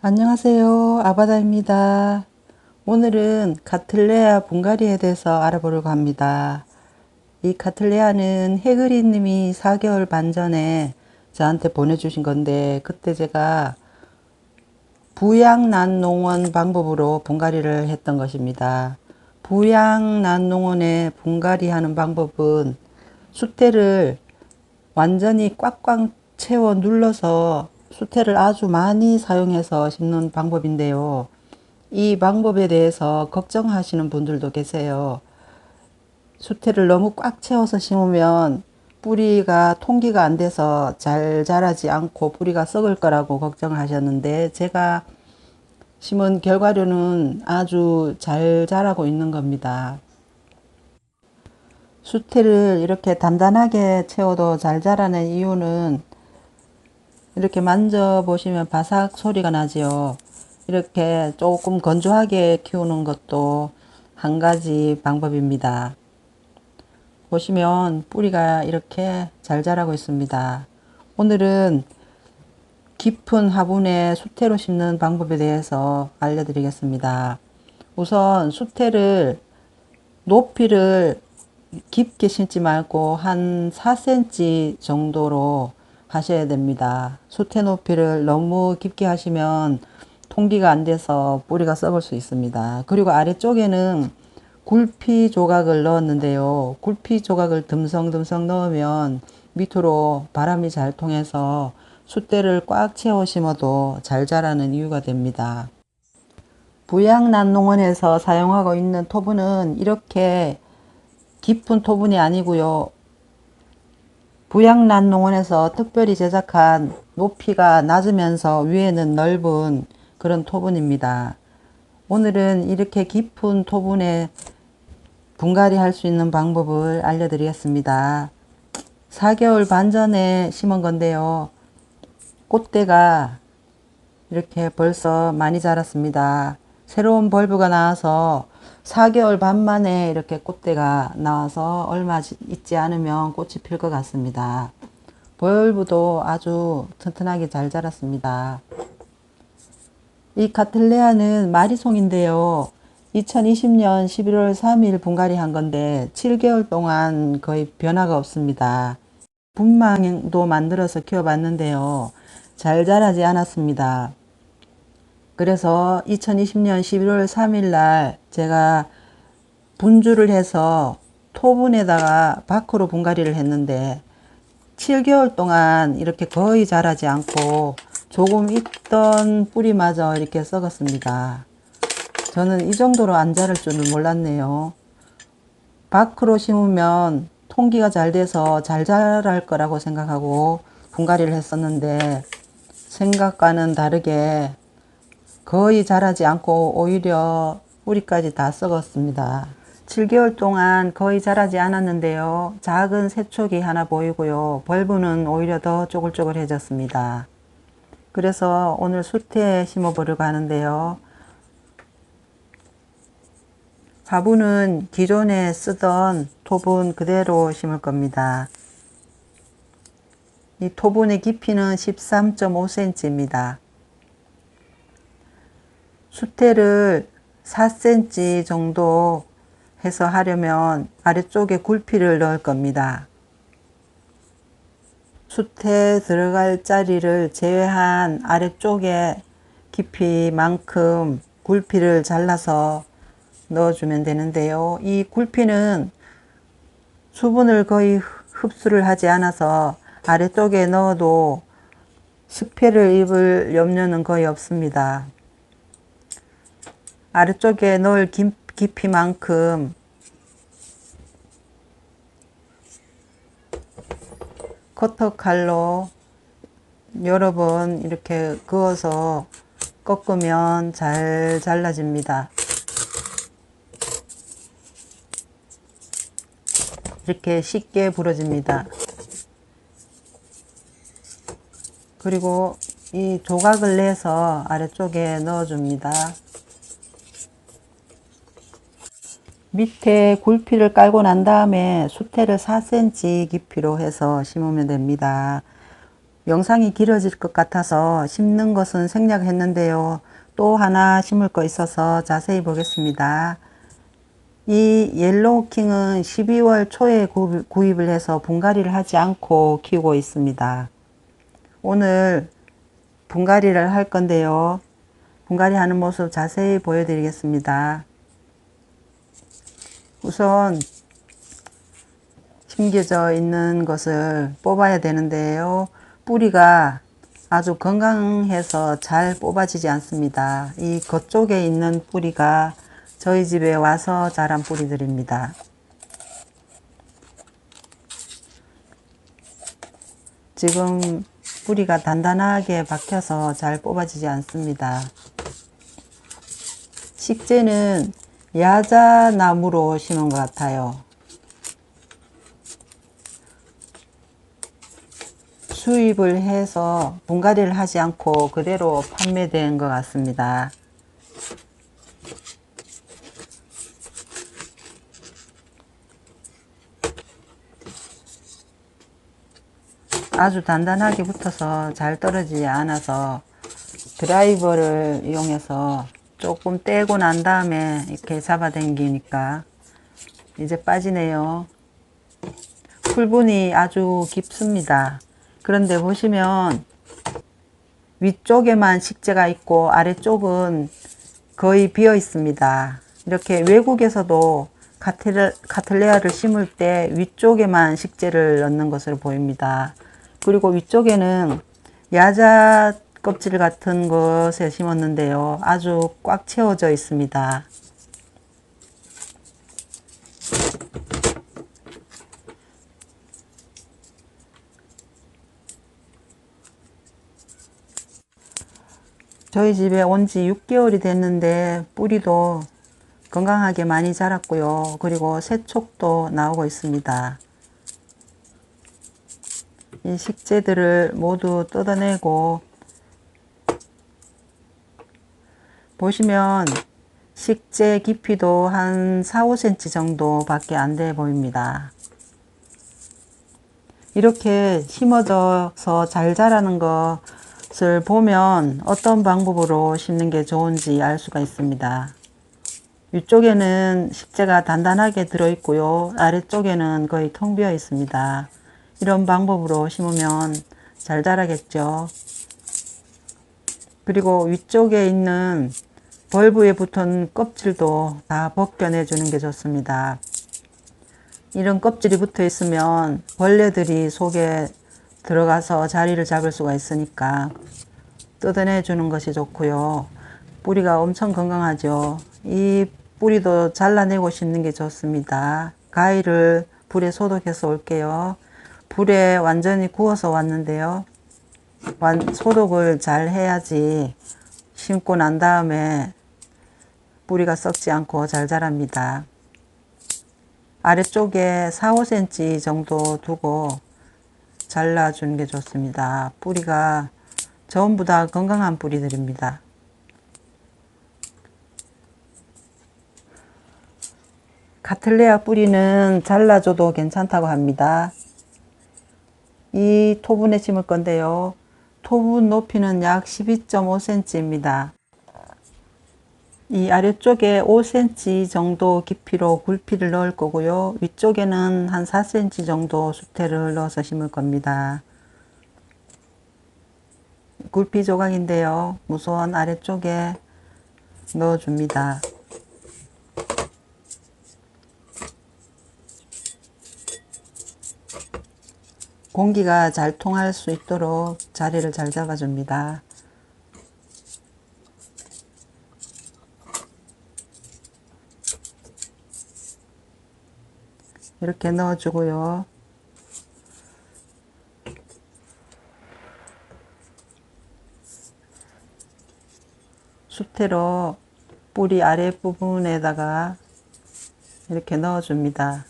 안녕하세요. 아바다입니다. 오늘은 카틀레아 분갈이에 대해서 알아보려고 합니다. 이 카틀레아는 해그리님이 4개월 반 전에 저한테 보내주신 건데, 그때 제가 부양난농원 방법으로 분갈이를 했던 것입니다. 부양난농원에 분갈이하는 방법은 수태를 완전히 꽉꽉 채워 눌러서 수태를 아주 많이 사용해서 심는 방법인데요. 이 방법에 대해서 걱정하시는 분들도 계세요. 수태를 너무 꽉 채워서 심으면 뿌리가 통기가 안 돼서 잘 자라지 않고 뿌리가 썩을 거라고 걱정을 하셨는데, 제가 심은 결과로는 아주 잘 자라고 있는 겁니다. 수태를 이렇게 단단하게 채워도 잘 자라는 이유는 이렇게 만져보시면 바삭 소리가 나지요. 이렇게 조금 건조하게 키우는 것도 한 가지 방법입니다. 보시면 뿌리가 이렇게 잘 자라고 있습니다. 오늘은 깊은 화분에 수태로 심는 방법에 대해서 알려드리겠습니다. 우선 수태를 높이를 깊게 심지 말고 한 4cm 정도로 하셔야 됩니다. 수태 높이를 너무 깊게 하시면 통기가 안 돼서 뿌리가 썩을 수 있습니다. 그리고 아래쪽에는 굴피 조각을 넣었는데요. 굴피 조각을 듬성듬성 넣으면 밑으로 바람이 잘 통해서 숫대를 꽉 채워 심어도 잘 자라는 이유가 됩니다. 부양난농원에서 사용하고 있는 토분은 이렇게 깊은 토분이 아니고요. 부양난농원에서 특별히 제작한 높이가 낮으면서 위에는 넓은 그런 토분입니다. 오늘은 이렇게 깊은 토분에 분갈이 할 수 있는 방법을 알려드리겠습니다. 4개월 반 전에 심은 건데요. 꽃대가 이렇게 벌써 많이 자랐습니다. 새로운 벌브가 나와서 4개월 반 만에 이렇게 꽃대가 나와서 얼마 있지 않으면 꽃이 필 것 같습니다. 벌브도 아주 튼튼하게 잘 자랐습니다. 이 카틀레아는 마리송인데요. 2020년 11월 3일 분갈이 한 건데 7개월 동안 거의 변화가 없습니다. 분망도 만들어서 키워봤는데요. 잘 자라지 않았습니다. 그래서 2020년 11월 3일 날 제가 분주를 해서 토분에다가 밖으로 분갈이를 했는데 7개월 동안 이렇게 거의 자라지 않고 조금 있던 뿌리마저 이렇게 썩었습니다. 저는 이 정도로 안 자랄 줄은 몰랐네요. 밖으로 심으면 통기가 잘 돼서 잘 자랄 거라고 생각하고 분갈이를 했었는데 생각과는 다르게 거의 자라지 않고 오히려 뿌리까지 다 썩었습니다. 7개월 동안 거의 자라지 않았는데요. 작은 새촉이 하나 보이고요. 벌브는 오히려 더 쪼글쪼글해졌습니다. 그래서 오늘 수태에 심어 보려고 하는데요. 화분은 기존에 쓰던 토분 그대로 심을 겁니다. 이 토분의 깊이는 13.5cm입니다. 수태를 4cm 정도 해서 하려면 아래쪽에 굴피를 넣을 겁니다. 수태 들어갈 자리를 제외한 아래쪽에 깊이만큼 굴피를 잘라서 넣어주면 되는데요. 이 굴피는 수분을 거의 흡수를 하지 않아서 아래쪽에 넣어도 습해를 입을 염려는 거의 없습니다. 아래쪽에 넣을 깊이만큼 커터 칼로 여러 번 이렇게 그어서 꺾으면 잘 잘라집니다. 이렇게 쉽게 부러집니다. 그리고 이 조각을 내서 아래쪽에 넣어줍니다. 밑에 굴피를 깔고 난 다음에 수태를 4cm 깊이로 해서 심으면 됩니다. 영상이 길어질 것 같아서 심는 것은 생략했는데요. 또 하나 심을 거 있어서 자세히 보겠습니다. 이 옐로우킹은 12월 초에 구입을 해서 분갈이를 하지 않고 키우고 있습니다. 오늘 분갈이를 할 건데요. 분갈이 하는 모습 자세히 보여드리겠습니다. 우선 심겨져 있는 것을 뽑아야 되는데요. 뿌리가 아주 건강해서 잘 뽑아지지 않습니다. 이 겉쪽에 있는 뿌리가 저희 집에 와서 자란 뿌리들입니다. 지금 뿌리가 단단하게 박혀서 잘 뽑아지지 않습니다. 식재는 야자나무로 심은 것 같아요. 수입을 해서 분갈이를 하지 않고 그대로 판매된 것 같습니다. 아주 단단하게 붙어서 잘 떨어지지 않아서 드라이버를 이용해서 조금 떼고 난 다음에 이렇게 잡아당기니까 이제 빠지네요. 풀분이 아주 깊습니다. 그런데 보시면 위쪽에만 식재가 있고 아래쪽은 거의 비어 있습니다. 이렇게 외국에서도 카틀레아를 심을 때 위쪽에만 식재를 넣는 것으로 보입니다. 그리고 위쪽에는 야자 껍질 같은 것에 심었는데요. 아주 꽉 채워져 있습니다. 저희 집에 온 지 6개월이 됐는데 뿌리도 건강하게 많이 자랐고요. 그리고 새촉도 나오고 있습니다. 이 식재들을 모두 뜯어내고 보시면 식재 깊이도 한 4, 5cm 정도 밖에 안 돼 보입니다. 이렇게 심어져서 잘 자라는 것을 보면 어떤 방법으로 심는 게 좋은지 알 수가 있습니다. 위쪽에는 식재가 단단하게 들어있고요. 아래쪽에는 거의 텅 비어 있습니다. 이런 방법으로 심으면 잘 자라겠죠. 그리고 위쪽에 있는 벌브에 붙은 껍질도 다 벗겨내 주는 게 좋습니다. 이런 껍질이 붙어 있으면 벌레들이 속에 들어가서 자리를 잡을 수가 있으니까 뜯어내 주는 것이 좋고요. 뿌리가 엄청 건강하죠. 이 뿌리도 잘라내고 심는 게 좋습니다. 가위를 불에 소독해서 올게요. 불에 완전히 구워서 왔는데요. 소독을 잘 해야지 심고 난 다음에 뿌리가 썩지 않고 잘 자랍니다. 아래쪽에 4, 5cm 정도 두고 잘라주는 게 좋습니다. 뿌리가 전부 다 건강한 뿌리들입니다. 카틀레아 뿌리는 잘라줘도 괜찮다고 합니다. 이 토분에 심을 건데요. 토분 높이는 약 12.5cm입니다. 이 아래쪽에 5cm 정도 깊이로 굴피를 넣을 거고요. 위쪽에는 한 4cm 정도 수태를 넣어서 심을 겁니다. 굴피 조각인데요. 우선 아래쪽에 넣어줍니다. 공기가 잘 통할 수 있도록 자리를 잘 잡아줍니다. 이렇게 넣어주고요. 수태로 뿌리 아랫부분에다가 이렇게 넣어줍니다.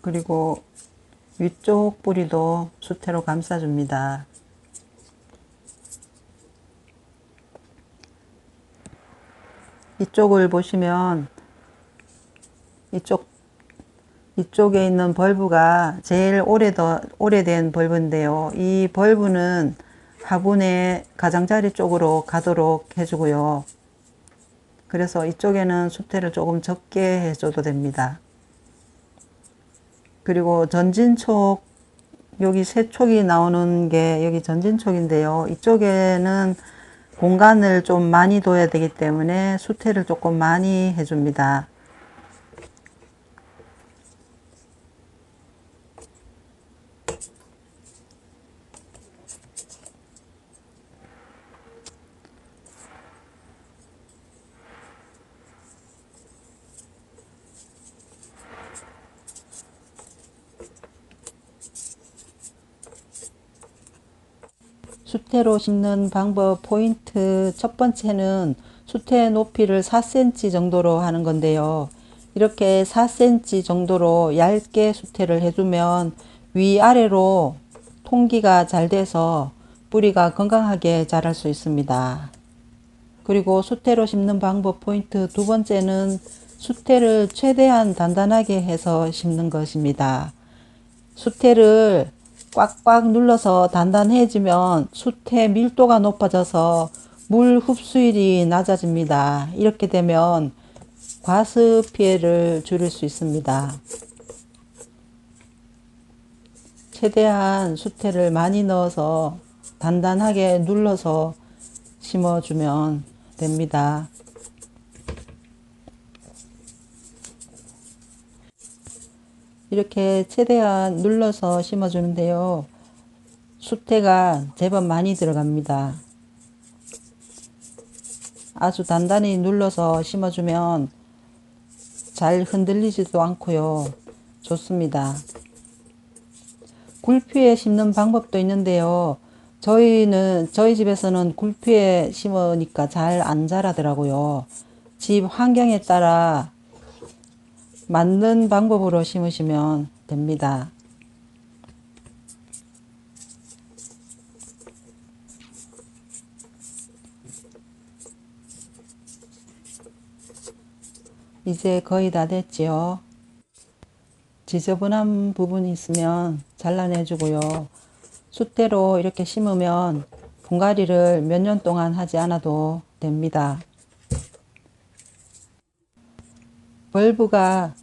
그리고 위쪽 뿌리도 수태로 감싸줍니다. 이쪽을 보시면 이쪽에 있는 벌브가 제일 오래된 벌브인데요. 이 벌브는 화분의 가장자리 쪽으로 가도록 해주고요. 그래서 이쪽에는 수태를 조금 적게 해줘도 됩니다. 그리고 전진촉, 여기 세 촉이 나오는 게 여기 전진촉인데요. 이쪽에는 공간을 좀 많이 둬야 되기 때문에 수태를 조금 많이 해줍니다. 수태로 심는 방법 포인트 첫 번째는 수태 높이를 4cm 정도로 하는 건데요. 이렇게 4cm 정도로 얇게 수태를 해주면 위아래로 통기가 잘 돼서 뿌리가 건강하게 자랄 수 있습니다. 그리고 수태로 심는 방법 포인트 두 번째는 수태를 최대한 단단하게 해서 심는 것입니다. 수태를 꽉꽉 눌러서 단단해지면 수태 밀도가 높아져서 물 흡수율이 낮아집니다. 이렇게 되면 과습 피해를 줄일 수 있습니다. 최대한 수태를 많이 넣어서 단단하게 눌러서 심어주면 됩니다. 이렇게 최대한 눌러서 심어주는데요. 수태가 제법 많이 들어갑니다. 아주 단단히 눌러서 심어주면 잘 흔들리지도 않고요. 좋습니다. 굴피에 심는 방법도 있는데요. 저희 집에서는 굴피에 심으니까 잘 안 자라더라고요. 집 환경에 따라 맞는 방법으로 심으시면 됩니다. 이제 거의 다 됐지요. 지저분한 부분이 있으면 잘라내 주고요. 수태로 이렇게 심으면 분갈이를 몇 년 동안 하지 않아도 됩니다. 벌브가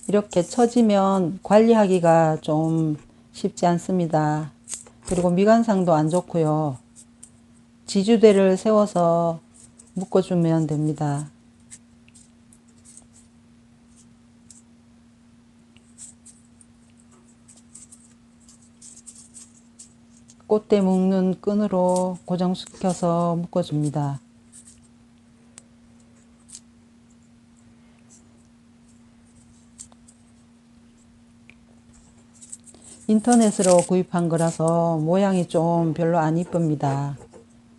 이렇게 처지면 관리하기가 좀 쉽지 않습니다. 그리고 미관상도 안 좋고요. 지주대를 세워서 묶어주면 됩니다. 꽃대 묶는 끈으로 고정시켜서 묶어줍니다. 인터넷으로 구입한 거라서 모양이 좀 별로 안 이쁩니다.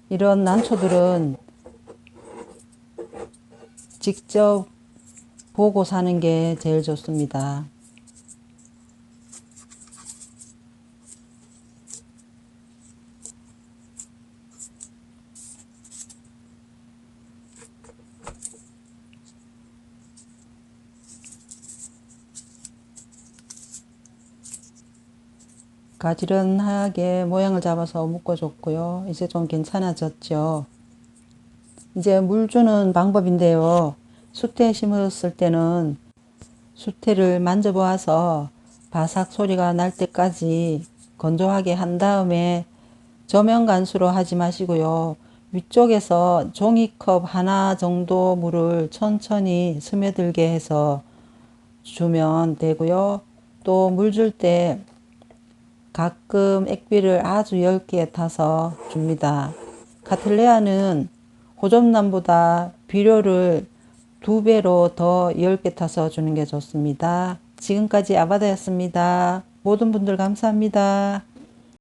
이런 난초들은 직접 보고 사는 게 제일 좋습니다. 가지런하게 모양을 잡아서 묶어줬고요. 이제 좀 괜찮아졌죠. 이제 물 주는 방법인데요. 수태 심었을 때는 수태를 만져보아서 바삭 소리가 날 때까지 건조하게 한 다음에 저면 간수로 하지 마시고요. 위쪽에서 종이컵 하나 정도 물을 천천히 스며들게 해서 주면 되고요. 또 물 줄 때 가끔 액비를 아주 얇게 타서 줍니다. 카틀레아는 호접란보다 비료를 2배로 더 얇게 타서 주는 게 좋습니다. 지금까지 아바다였습니다. 모든 분들 감사합니다.